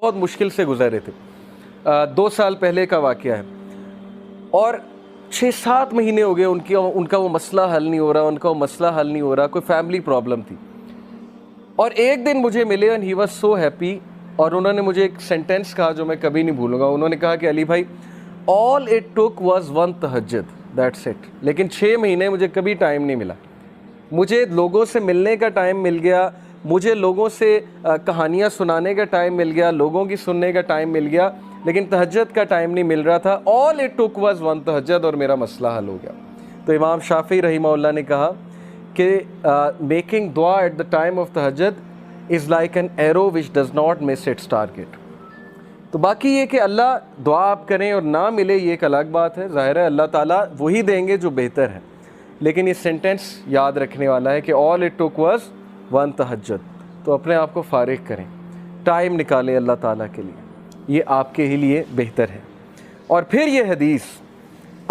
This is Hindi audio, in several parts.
बहुत मुश्किल से गुजर रहे थे। 2 साल पहले का वाक़या है और 6-7 महीने हो गए उनका वो मसला हल नहीं हो रहा, उनका वो मसला हल नहीं हो रहा, कोई फैमिली प्रॉब्लम थी। और एक दिन मुझे मिले and he was so happy और उन्होंने मुझे एक सेंटेंस कहा जो मैं कभी नहीं भूलूंगा। उन्होंने कहा कि अली भाई, ऑल इट टुक वाज 1 तहज्जुद, दैट्स इट। लेकिन 6 महीने मुझे कभी टाइम नहीं मिला। मुझे लोगों से मिलने का टाइम मिल गया, मुझे लोगों से कहानियाँ सुनाने का टाइम मिल गया, लोगों की सुनने का टाइम मिल गया, लेकिन तहज्जुद का टाइम नहीं मिल रहा था। ऑल इट टुक वाज 1 तहज्जुद और मेरा मसला हल हो गया। तो इमाम शाफी रहीमहुल्लाह ने कहा कि मेकिंग दुआ एट द टाइम ऑफ तहज्जुद is like an arrow which does not miss its target. तो बाकी ये कि अल्लाह दुआ आप करें और ना मिले ये एक अलग बात है। ज़ाहिर है अल्लाह ताला वही देंगे जो बेहतर है, लेकिन ये सेंटेंस याद रखने वाला है कि ऑल इट टुक वाज 1 तहज्जुद। तो अपने आप को फारिग करें, टाइम निकालें अल्लाह ताला के लिए, ये आपके ही लिए बेहतर है। और फिर ये हदीस,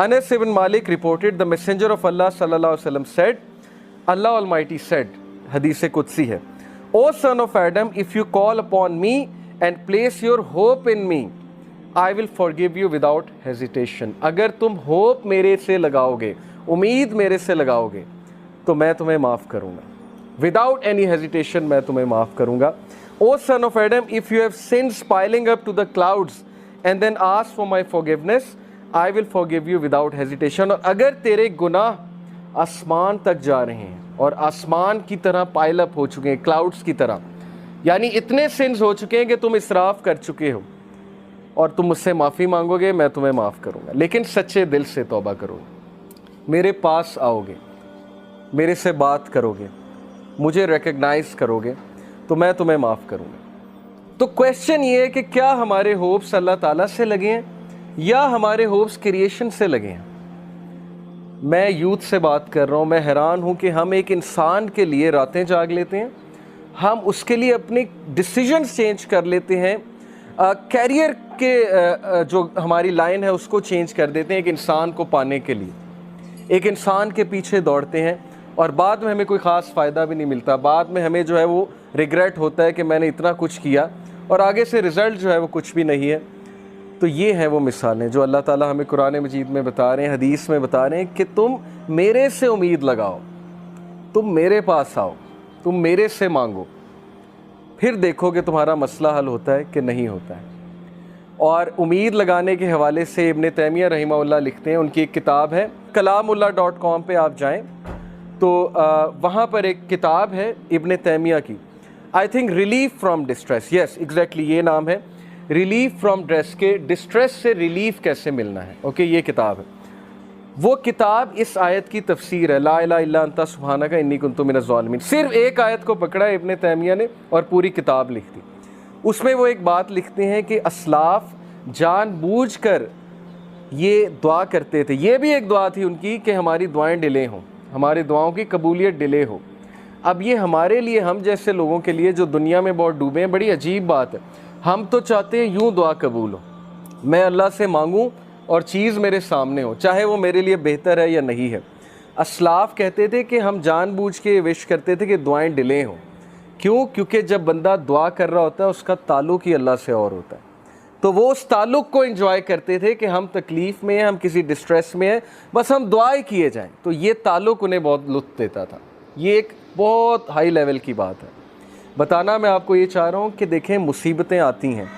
अनस इब्न मालिक रिपोर्टेड द मैसेंजर ऑफ अल्लाह सल्लल्लाहु अलैहि वसल्लम सेड, अल्लाह ऑलमाइटी सेड, हदीस कुदसी है, O son of Adam, if you call upon me and place your hope in me, I will forgive you without hesitation. अगर तुम होप मेरे से लगाओगे, उम्मीद मेरे से लगाओगे, तो मैं तुम्हें माफ़ करूँगा, विदाउट एनी हेजिटेशन मैं तुम्हें माफ़ करूँगा। O son of Adam, if you have sins piling up to the clouds and then ask for my forgiveness, I will forgive you without hesitation. और अगर तेरे गुनाह आसमान तक जा रहे हैं और आसमान की तरह पाइल अप हो चुके हैं, क्लाउड्स की तरह, यानी इतने सिन्स हो चुके हैं कि तुम इसराफ कर चुके हो, और तुम मुझसे माफ़ी मांगोगे, मैं तुम्हें माफ़ करूँगा, लेकिन सच्चे दिल से तौबा करोगे, मेरे पास आओगे, मेरे से बात करोगे, मुझे रिकग्नाइज़ करोगे, तो मैं तुम्हें माफ़ करूँगा। तो क्वेश्चन ये है कि क्या हमारे होप्स अल्लाह ताला से लगे हैं या हमारे होप्स क्रिएशन से लगे हैं? मैं यूथ से बात कर रहा हूँ, मैं हैरान हूँ कि हम एक इंसान के लिए रातें जाग लेते हैं, हम उसके लिए अपने डिसीजंस चेंज कर लेते हैं, कैरियर के जो हमारी लाइन है उसको चेंज कर देते हैं एक इंसान को पाने के लिए, एक इंसान के पीछे दौड़ते हैं और बाद में हमें कोई ख़ास फ़ायदा भी नहीं मिलता। बाद में हमें जो है वो रिग्रेट होता है कि मैंने इतना कुछ किया और आगे से रिज़ल्ट जो है वो कुछ भी नहीं है। तो ये हैं वो मिसालें जो अल्लाह ताला हमें कुरान मजीद में बता रहे हैं, हदीस में बता रहे हैं कि तुम मेरे से उम्मीद लगाओ, तुम मेरे पास आओ, तुम मेरे से मांगो, फिर देखो कि तुम्हारा मसला हल होता है कि नहीं होता है। और उम्मीद लगाने के हवाले से इब्न तैमिया रहीमहुल्लाह लिखते हैं, उनकी एक किताब है, कलामुल्लाह.com पे आप जाएं तो वहाँ पर एक किताब है इब्न तैमिया की, I think relief from distress, yes exactly ये नाम है, रिलीफ फ्रॉम डिस्ट्रेस, के डिस्ट्रेस से रिलीफ कैसे मिलना है। ओके, ये किताब है। वो किताब इस आयत की तफसीर है, ला इलाहा इल्ला अंता सुब्हानका इन्नी कुन्तु मिनज़ ज़ालिमीन। सिर्फ एक आयत को पकड़ा इब्न तैमिया ने और पूरी किताब लिख दी। उसमें वो एक बात लिखते हैं कि असलाफ जानबूझकर ये दुआ करते थे, ये भी एक दुआ थी उनकी कि हमारी दुआएं डिले हों, हमारी दुआओं की कबूलियत डिले हो। अब ये हमारे लिए, हम जैसे लोगों के लिए जो दुनिया में बहुत डूबे हैं, बड़ी अजीब बात है। हम तो चाहते हैं यूँ दुआ कबूल हो, मैं अल्लाह से मांगूँ और चीज़ मेरे सामने हो, चाहे वो मेरे लिए बेहतर है या नहीं है। असलाफ कहते थे कि हम जानबूझ के विश करते थे कि दुआएं डिले हों। क्यों? क्योंकि जब बंदा दुआ कर रहा होता है उसका ताल्लुक़ ही अल्लाह से और होता है, तो वो उस ताल्लुक़ को एंजॉय करते थे कि हम तकलीफ़ में हैं, हम किसी डिस्ट्रेस में हैं, बस हम दुआएं किए जाएं। तो ये ताल्लुक़ उन्हें बहुत लुत्फ़ देता था। ये एक बहुत हाई लेवल की बात है। बताना मैं आपको ये चाह रहा हूँ कि देखें, मुसीबतें आती हैं,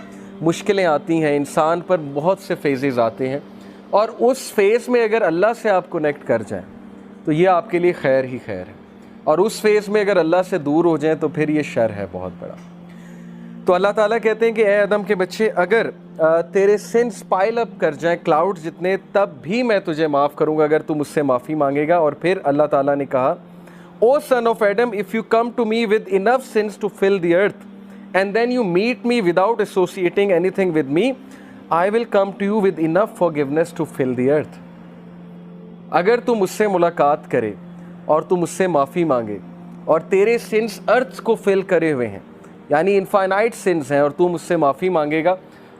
मुश्किलें आती हैं, इंसान पर बहुत से फेजेस आते हैं, और उस फेज़ में अगर अल्लाह से आप कनेक्ट कर जाएं तो ये आपके लिए खैर ही खैर है, और उस फेज़ में अगर अल्लाह से दूर हो जाएं तो फिर ये शर है बहुत बड़ा। तो अल्लाह ताला कहते हैं कि ए आदम के बच्चे, अगर तेरे सिन्स पाइल अप कर जाएं क्लाउड जितने, तब भी मैं तुझे माफ़ करूँगा अगर तू मुझसे माफ़ी मांगेगा। और फिर अल्लाह ताला ने कहा, O son of Adam, if you come to me with enough sins to fill the earth and then you meet me without associating anything with me, I will come to you with enough forgiveness to fill the earth. अगर तू मुझसे मुलाकात करे और तू मुझसे माफ़ी मांगे और तेरे सिंस अर्थ को फिल करे हुए हैं, यानी इनफाइनाइट सिंस हैं, और तू मुझसे माफ़ी मांगेगा,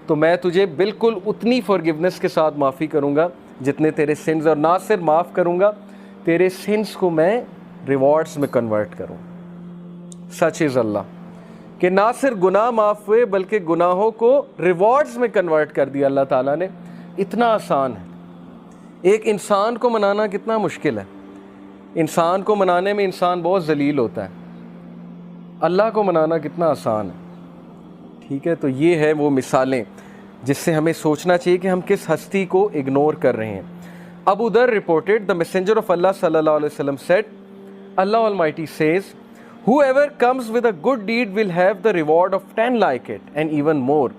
तो मैं तुझे बिल्कुल उतनी फॉरगिवनेस के साथ माफ़ी करूँगा जितने तेरे सिंस, और ना सिर्फ माफ़ करूँगा, तेरे सिंस को मैं रिवॉर्ड्स में कन्वर्ट करूँ। सच इज़ अल्लाह, कि ना सिर्फ गुनाह माफ़ हुए बल्कि गुनाहों को रिवॉर्ड्स में कन्वर्ट कर दिया अल्लाह ताला ने। इतना आसान है। एक इंसान को मनाना कितना मुश्किल है। इंसान को मनाने में इंसान बहुत जलील होता है, अल्लाह को मनाना कितना आसान है। ठीक है, तो ये है वो मिसालें जिससे हमें सोचना चाहिए कि हम किस हस्ती को इग्नोर कर रहे हैं। अबू दर रिपोर्टेड, द मैसेंजर ऑफ अल्लाह सल्लल्लाहु अलैहि वसल्लम said, Allah Almighty says, whoever comes with a good deed will have the reward of 10 like it and even more.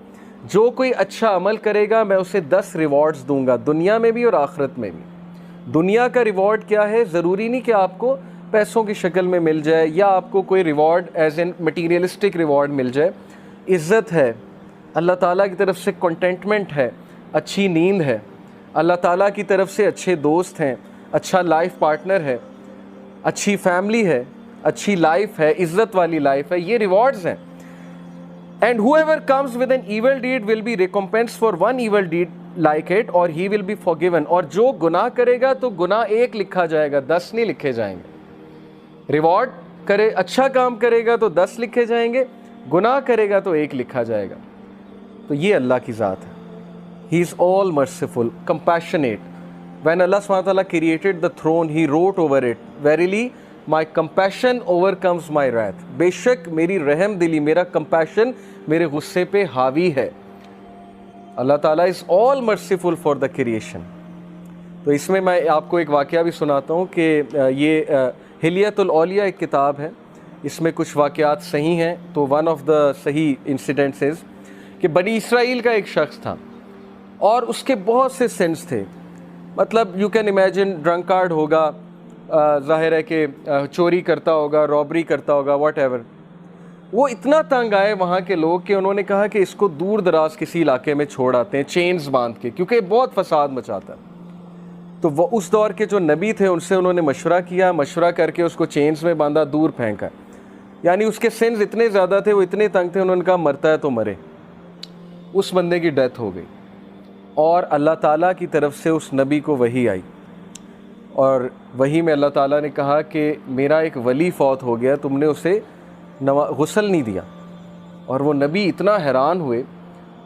जो कोई अच्छा अमल करेगा मैं उसे 10 रिवॉर्ड्स दूंगा, दुनिया में भी और आखिरत में भी। दुनिया का रिवॉर्ड क्या है? ज़रूरी नहीं कि आपको पैसों की शक्ल में मिल जाए या आपको कोई reward as an materialistic reward मिल जाए। इज़्ज़त है, अल्लाह ताला की तरफ से कंटेंटमेंट है, अच्छी नींद है, अल्लाह ताला की तरफ से अच्छे दोस्त हैं, अच्छा लाइफ पार्टनर है, अच्छी फैमिली है, अच्छी लाइफ है, इज़्ज़त वाली लाइफ है, ये रिवॉर्ड्स हैं। And whoever comes with an evil deed will be recompensed for one evil deed like it or he will be forgiven. और जो गुनाह करेगा तो गुनाह 1 लिखा जाएगा, 10 नहीं लिखे जाएंगे। रिवॉर्ड करे, अच्छा काम करेगा तो 10 लिखे जाएंगे, गुनाह करेगा तो 1 लिखा जाएगा। तो ये अल्लाह की ज़ात है। He is all merciful, compassionate. When Allah subhanahu wa ta'ala created the throne, He wrote over it, verily my compassion overcomes my wrath. बेशक मेरी रहम दिली, मेरा compassion मेरे गुस्से पे हावी है। अल्लाह ताला is all merciful for the creation. तो इसमें मैं आपको एक वाक़या भी सुनाता हूँ कि ये हिलियतुल औलिया एक किताब है, इसमें कुछ वाक़यात सही हैं। तो वन ऑफ द सही इंसिडेंट्स इज़ कि बनी इसराइल का एक शख्स था और उसके बहुत से सिंस थे। मतलब यू कैन इमेजिन, ड्रंकार्ड होगा, ज़ाहिर है कि चोरी करता होगा, रॉबरी करता होगा, वॉट एवर। वो इतना तंग आए वहाँ के लोग कि उन्होंने कहा कि इसको दूर दराज किसी इलाके में छोड़ आते हैं चेन्स बांध के, क्योंकि बहुत फसाद मचाता है। तो वो उस दौर के जो नबी थे उनसे उन्होंने मशवरा किया, मशवरा करके उसको चेन्स में बांधा, दूर फेंका। यानी उसके सिंस इतने ज़्यादा थे, वो इतने तंग थे, उन्होंने कहा मरता है तो मरे। उस बंदे की डेथ हो गई और अल्लाह ताला की तरफ से उस नबी को वही आई और वही में अल्लाह ताला ने कहा कि मेरा एक वली फ़ौत हो गया, तुमने उसे गुस्ल नहीं दिया। और वो नबी इतना हैरान हुए,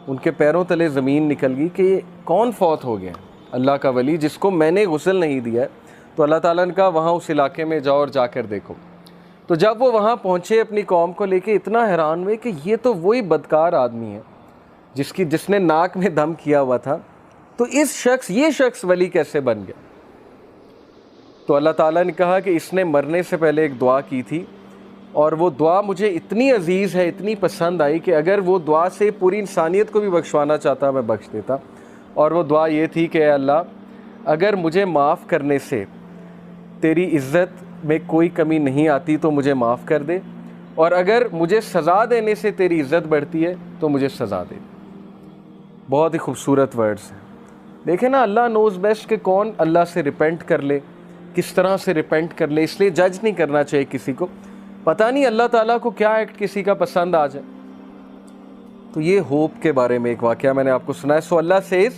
उनके पैरों तले ज़मीन निकल गई कि ये कौन फ़ौत हो गया? अल्लाह का वली जिसको मैंने गुस्ल नहीं दिया है। तो अल्लाह ताला ने कहा वहाँ उस इलाके में जाओ और जाकर देखो। तो जब वो वहाँ पहुँचे अपनी कौम को लेके, इतना हैरान हुए कि ये तो वही बदकार आदमी है जिसने नाक में दम किया हुआ था। तो ये शख्स वली कैसे बन गया? तो अल्लाह ताला ने कहा कि इसने मरने से पहले एक दुआ की थी और वो दुआ मुझे इतनी अजीज़ है, इतनी पसंद आई कि अगर वो दुआ से पूरी इंसानियत को भी बख्शवाना चाहता मैं बख्श देता। और वो दुआ ये थी कि अल्लाह, अगर मुझे माफ़ करने से तेरी इज़्ज़त में कोई कमी नहीं आती तो मुझे माफ़ कर दे, और अगर मुझे सज़ा देने से तेरी इज़्ज़त बढ़ती है तो मुझे सज़ा दे। बहुत ही खूबसूरत वर्ड्स हैं। देखें ना, अल्लाह नोज़ बेस्ट कि कौन अल्लाह से रिपेंट कर ले, किस तरह से रिपेंट कर ले। इसलिए जज नहीं करना चाहिए किसी को, पता नहीं अल्लाह ताला को क्या एक्ट किसी का पसंद आ जाए। तो ये होप के बारे में एक वाक़या मैंने आपको सुनाया। सो अल्लाह सेज़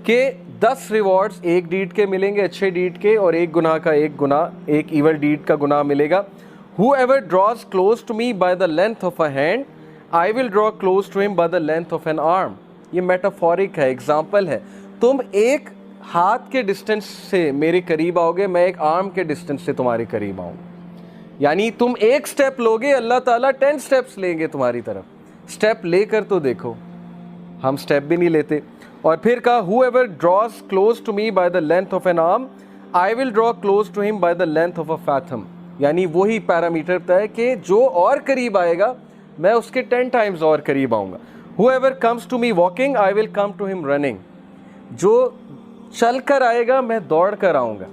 कि 10 रिवॉर्ड्स एक डीड के मिलेंगे, अच्छे डीड के, और एक गुनाह का एक ईवल डीड का गुनाह मिलेगा। Whoever draws close to me by the length of a hand, I will draw close to him by the length of an arm. ये मेटाफोरिक है, एग्जाम्पल है। तुम एक हाथ के डिस्टेंस से मेरे करीब आओगे, मैं एक आर्म के डिस्टेंस से तुम्हारे करीब आऊँगा। यानी तुम एक स्टेप लोगे, अल्लाह ताला 10 स्टेप्स लेंगे तुम्हारी तरफ। स्टेप लेकर तो देखो, हम स्टेप भी नहीं लेते। और फिर कहा whoever draws close to me by the length of an arm, I will draw close to him by the length of a fathom. यानी वही पैरामीटर तय है कि जो और करीब आएगा मैं उसके 10 टाइम्स और करीब आऊँगा। Whoever comes to me walking, I will come to him running. जो चल कर आएगा मैं दौड़ कर आऊँगा।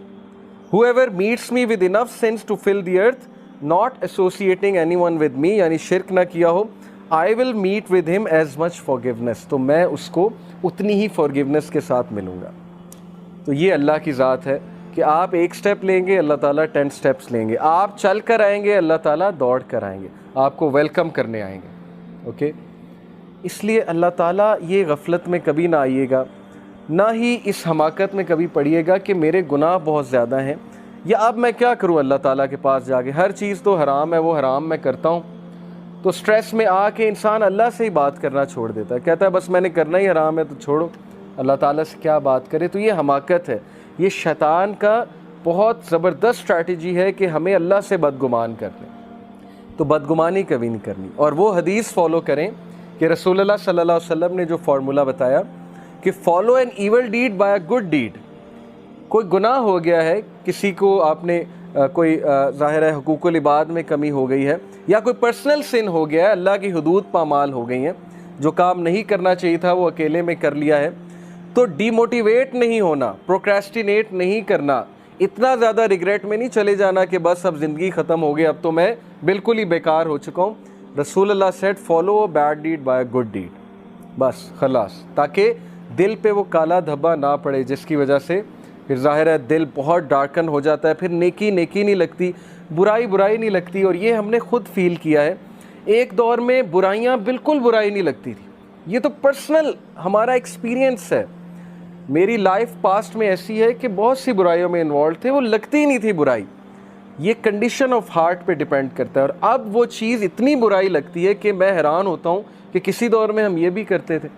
Whoever meets me with enough sins to fill the earth, not associating anyone with me, यानी शिर्क ना किया हो, I will meet with him as much forgiveness. तो मैं उसको उतनी ही forgiveness के साथ मिलूँगा। तो ये अल्लाह की ज़ात है कि आप एक स्टेप लेंगे, अल्लाह ताला 10 स्टेप्स लेंगे। आप चल कर आएंगे, अल्लाह ताला दौड़ कर आएंगे, आपको वेलकम करने आएंगे। ओके, इसलिए अल्लाह ताला ये गफलत में कभी ना आइएगा, ना ही इस हमाकत में कभी पड़िएगा कि मेरे गुनाह बहुत ज़्यादा हैं, या अब मैं क्या करूं अल्लाह ताला के पास जाके, हर चीज़ तो हराम है, वो हराम मैं करता हूं, तो स्ट्रेस में आके इंसान अल्लाह से ही बात करना छोड़ देता है, कहता है बस मैंने करना ही हराम है तो छोड़ो, अल्लाह ताला से क्या बात करे। तो ये हमाकत है, ये शैतान का बहुत ज़बरदस्त स्ट्रैटेजी है कि हमें अल्लाह से बदगुमान कर ले। तो बदगुमानी कभी नहीं करनी, और वो हदीस फॉलो करें कि रसूलुल्लाह सल्लल्लाहु अलैहि वसल्लम ने जो फार्मूला बताया कि follow an evil deed by a good deed. कोई गुनाह हो गया है, किसी को आपने कोई ज़ाहिर है हुकूकुल इबाद में कमी हो गई है, या कोई पर्सनल सिन हो गया है, अल्लाह की हुदूद पामाल हो गई हैं, जो काम नहीं करना चाहिए था वो अकेले में कर लिया है, तो डीमोटिवेट नहीं होना, प्रोक्रेस्टिनेट नहीं करना, इतना ज़्यादा रिग्रेट में नहीं चले जाना कि बस अब ज़िंदगी ख़त्म हो गई, अब तो मैं बिल्कुल ही बेकार हो चुका हूँ। रसूलुल्लाह said follow a bad deed by a good deed, बस खलास, ताकि दिल पे वो काला धब्बा ना पड़े जिसकी वजह से फिर ज़ाहिर है दिल बहुत डार्कन हो जाता है, फिर नेकी नेकी नहीं लगती, बुराई बुराई नहीं लगती। और ये हमने ख़ुद फील किया है, एक दौर में बुराइयाँ बिल्कुल बुराई नहीं लगती थी, ये तो पर्सनल हमारा एक्सपीरियंस है। मेरी लाइफ पास्ट में ऐसी है कि बहुत सी बुराइयों में इन्वॉल्व थे, वो लगती ही नहीं थी बुराई। ये कंडीशन ऑफ हार्ट पे डिपेंड करता है, और अब वो चीज़ इतनी बुराई लगती है कि मैं हैरान होता हूँ कि किसी दौर में हम ये भी करते थे।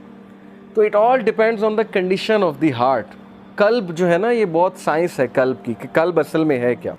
तो it all depends on the condition of the heart. कल्ब जो है ना, ये बहुत साइंस है कल्ब की, कि कल्ब असल में है क्या।